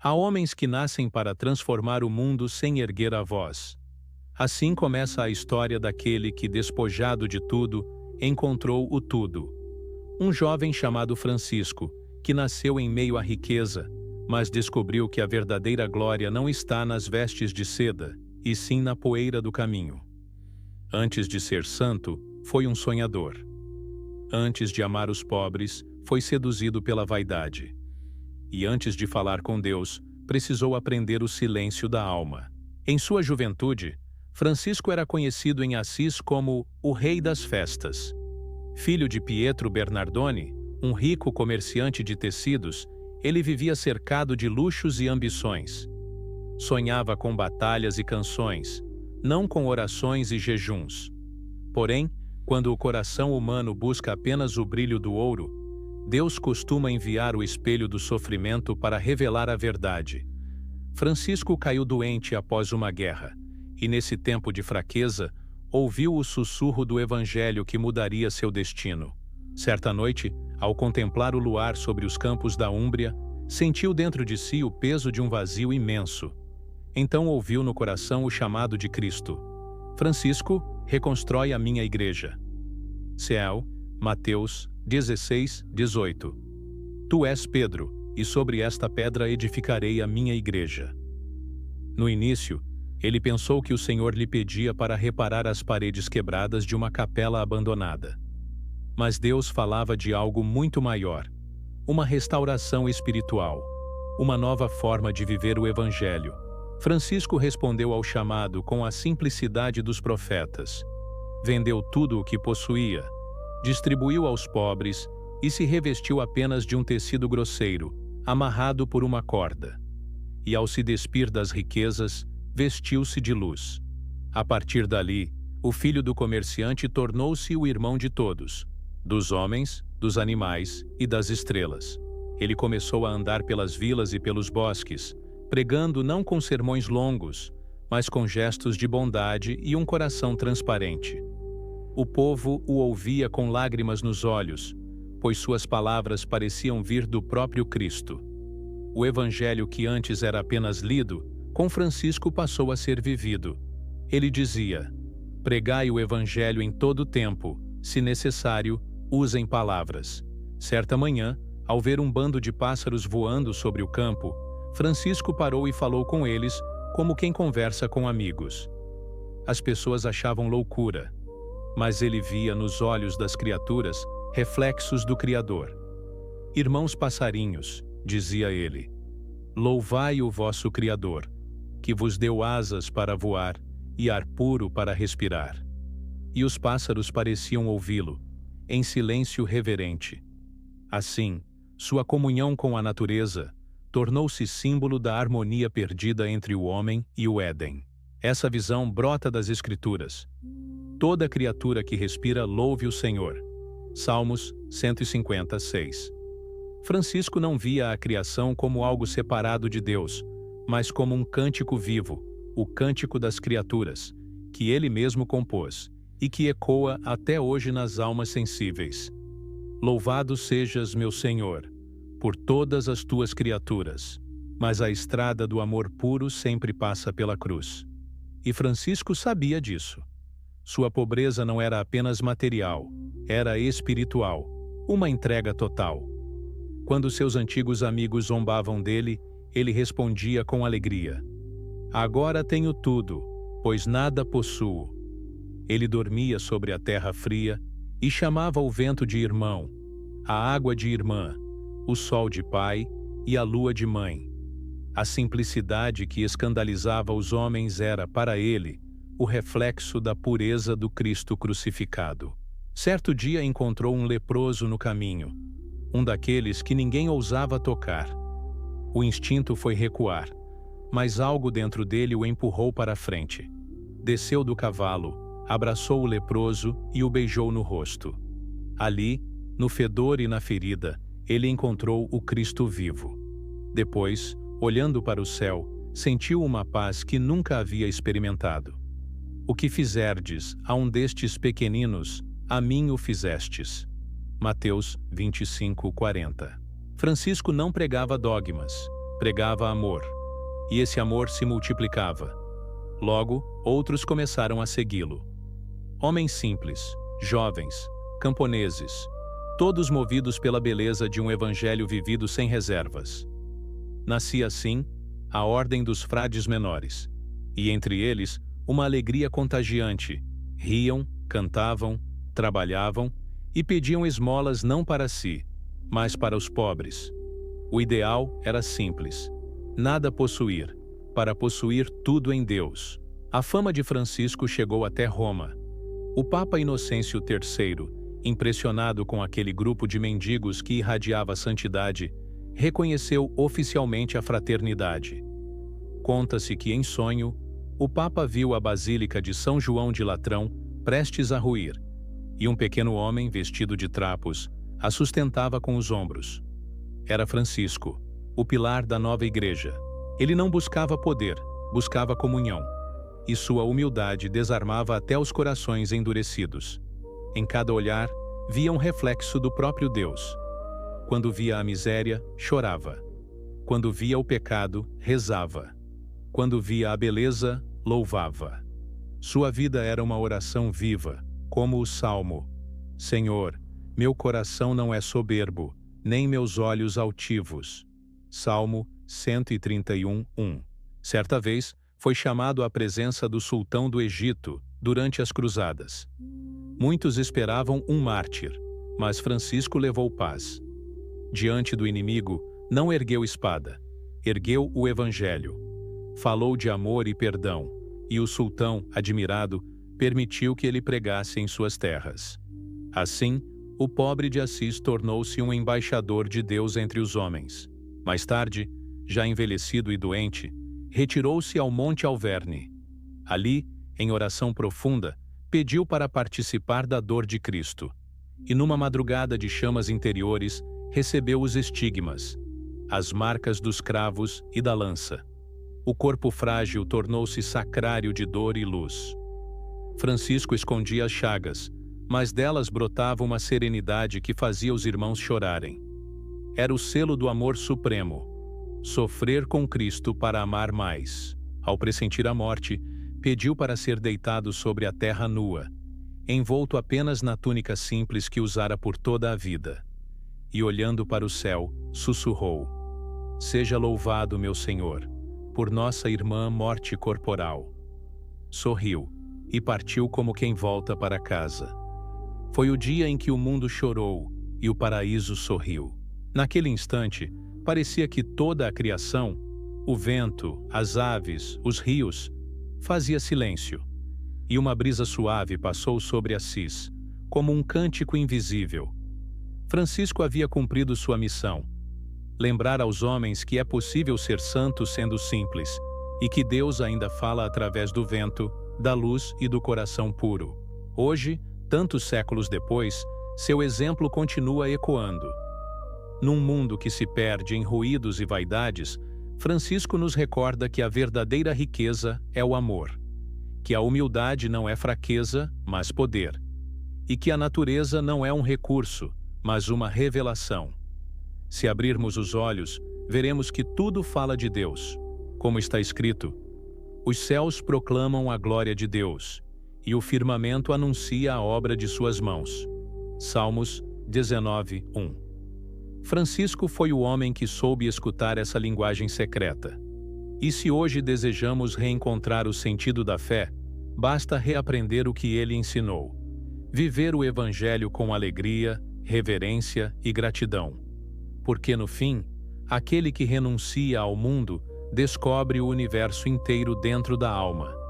Há homens que nascem para transformar o mundo sem erguer a voz. Assim começa a história daquele que, despojado de tudo, encontrou o tudo. Um jovem chamado Francisco, que nasceu em meio à riqueza, mas descobriu que a verdadeira glória não está nas vestes de seda, e sim na poeira do caminho. Antes de ser santo, foi um sonhador. Antes de amar os pobres, foi seduzido pela vaidade. E antes de falar com Deus, precisou aprender o silêncio da alma. Em sua juventude, Francisco era conhecido em Assis como o Rei das Festas. Filho de Pietro Bernardoni, um rico comerciante de tecidos, ele vivia cercado de luxos e ambições. Sonhava com batalhas e canções, não com orações e jejuns. Porém, quando o coração humano busca apenas o brilho do ouro, Deus costuma enviar o espelho do sofrimento para revelar a verdade. Francisco caiu doente após uma guerra, e nesse tempo de fraqueza, ouviu o sussurro do Evangelho que mudaria seu destino. Certa noite, ao contemplar o luar sobre os campos da Úmbria, sentiu dentro de si o peso de um vazio imenso. Então ouviu no coração o chamado de Cristo: Francisco, reconstrói a minha igreja. Céu, Mateus 16, 18. Tu és Pedro, e sobre esta pedra edificarei a minha igreja. No início, ele pensou que o Senhor lhe pedia para reparar as paredes quebradas de uma capela abandonada. Mas Deus falava de algo muito maior, uma restauração espiritual, uma nova forma de viver o Evangelho. Francisco respondeu ao chamado com a simplicidade dos profetas. Vendeu tudo o que possuía, distribuiu aos pobres e se revestiu apenas de um tecido grosseiro, amarrado por uma corda. E ao se despir das riquezas, vestiu-se de luz. A partir dali, o filho do comerciante tornou-se o irmão de todos, dos homens, dos animais e das estrelas. Ele começou a andar pelas vilas e pelos bosques, pregando não com sermões longos, mas com gestos de bondade e um coração transparente. O povo o ouvia com lágrimas nos olhos, pois suas palavras pareciam vir do próprio Cristo. O Evangelho que antes era apenas lido, com Francisco passou a ser vivido. Ele dizia: pregai o Evangelho em todo o tempo, se necessário, usem palavras. Certa manhã, ao ver um bando de pássaros voando sobre o campo, Francisco parou e falou com eles, como quem conversa com amigos. As pessoas achavam loucura, mas ele via nos olhos das criaturas reflexos do Criador. Irmãos passarinhos, dizia ele, louvai o vosso Criador, que vos deu asas para voar e ar puro para respirar. E os pássaros pareciam ouvi-lo, em silêncio reverente. Assim, sua comunhão com a natureza tornou-se símbolo da harmonia perdida entre o homem e o Éden. Essa visão brota das Escrituras. Toda criatura que respira louve o Senhor. Salmos 156. Francisco não via a criação como algo separado de Deus, mas como um cântico vivo, o cântico das criaturas, que ele mesmo compôs, e que ecoa até hoje nas almas sensíveis. Louvado sejas, meu Senhor, por todas as tuas criaturas, mas a estrada do amor puro sempre passa pela cruz. E Francisco sabia disso. Sua pobreza não era apenas material, era espiritual, uma entrega total. Quando seus antigos amigos zombavam dele, ele respondia com alegria: agora tenho tudo, pois nada possuo. Ele dormia sobre a terra fria e chamava o vento de irmão, a água de irmã, o sol de pai e a lua de mãe. A simplicidade que escandalizava os homens era, para ele, o reflexo da pureza do Cristo crucificado. Certo dia encontrou um leproso no caminho, um daqueles que ninguém ousava tocar. O instinto foi recuar, mas algo dentro dele o empurrou para a frente. Desceu do cavalo, abraçou o leproso e o beijou no rosto. Ali, no fedor e na ferida, ele encontrou o Cristo vivo. Depois, olhando para o céu, sentiu uma paz que nunca havia experimentado. O que fizerdes a um destes pequeninos, a mim o fizestes. Mateus 25, 40. Francisco não pregava dogmas. pregava amor. E esse amor se multiplicava. Logo, outros começaram a segui-lo. Homens simples, jovens, camponeses, todos movidos pela beleza de um evangelho vivido sem reservas. Nascia assim a Ordem dos Frades Menores, e entre eles uma alegria contagiante. Riam, cantavam, trabalhavam e pediam esmolas não para si, mas para os pobres. O ideal era simples: nada possuir, para possuir tudo em Deus. A fama de Francisco chegou até Roma. O Papa Inocêncio III, impressionado com aquele grupo de mendigos que irradiava santidade, reconheceu oficialmente a fraternidade. Conta-se que, em sonho, o Papa viu a Basílica de São João de Latrão prestes a ruir, e um pequeno homem vestido de trapos a sustentava com os ombros. Era Francisco, o pilar da nova igreja. Ele não buscava poder, buscava comunhão, e sua humildade desarmava até os corações endurecidos. Em cada olhar, via um reflexo do próprio Deus. Quando via a miséria, chorava. Quando via o pecado, rezava. Quando via a beleza, louvava. Sua vida era uma oração viva, como o Salmo: Senhor, meu coração não é soberbo, nem meus olhos altivos. Salmo 131:1. Certa vez, foi chamado à presença do sultão do Egito durante as cruzadas. Muitos esperavam um mártir, mas Francisco levou paz. Diante do inimigo, não ergueu espada, ergueu o evangelho. Falou de amor e perdão, e o sultão, admirado, permitiu que ele pregasse em suas terras. Assim, o pobre de Assis tornou-se um embaixador de Deus entre os homens. Mais tarde, já envelhecido e doente, retirou-se ao Monte Alverne. Ali, em oração profunda, pediu para participar da dor de Cristo. E numa madrugada de chamas interiores, recebeu os estigmas, as marcas dos cravos e da lança. O corpo frágil tornou-se sacrário de dor e luz. Francisco escondia as chagas, mas delas brotava uma serenidade que fazia os irmãos chorarem. Era o selo do amor supremo: sofrer com Cristo para amar mais. Ao pressentir a morte, pediu para ser deitado sobre a terra nua, envolto apenas na túnica simples que usara por toda a vida. E olhando para o céu, sussurrou: Seja louvado, meu Senhor, por nossa irmã morte corporal. Sorriu e partiu como quem volta para casa. Foi o dia em que o mundo chorou e o paraíso sorriu. Naquele instante, parecia que toda a criação, o vento, as aves, os rios, fazia silêncio, e uma brisa suave passou sobre Assis, como um cântico invisível. Francisco havia cumprido sua missão: lembrar aos homens que é possível ser santo sendo simples, e que Deus ainda fala através do vento, da luz e do coração puro. Hoje, tantos séculos depois, seu exemplo continua ecoando. Num mundo que se perde em ruídos e vaidades, Francisco nos recorda que a verdadeira riqueza é o amor, que a humildade não é fraqueza, mas poder, e que a natureza não é um recurso, mas uma revelação. Se abrirmos os olhos, veremos que tudo fala de Deus. Como está escrito: os céus proclamam a glória de Deus, e o firmamento anuncia a obra de suas mãos. Salmos 19:1. Francisco foi o homem que soube escutar essa linguagem secreta. E se hoje desejamos reencontrar o sentido da fé, basta reaprender o que ele ensinou: viver o Evangelho com alegria, reverência e gratidão. Porque no fim, aquele que renuncia ao mundo descobre o universo inteiro dentro da alma.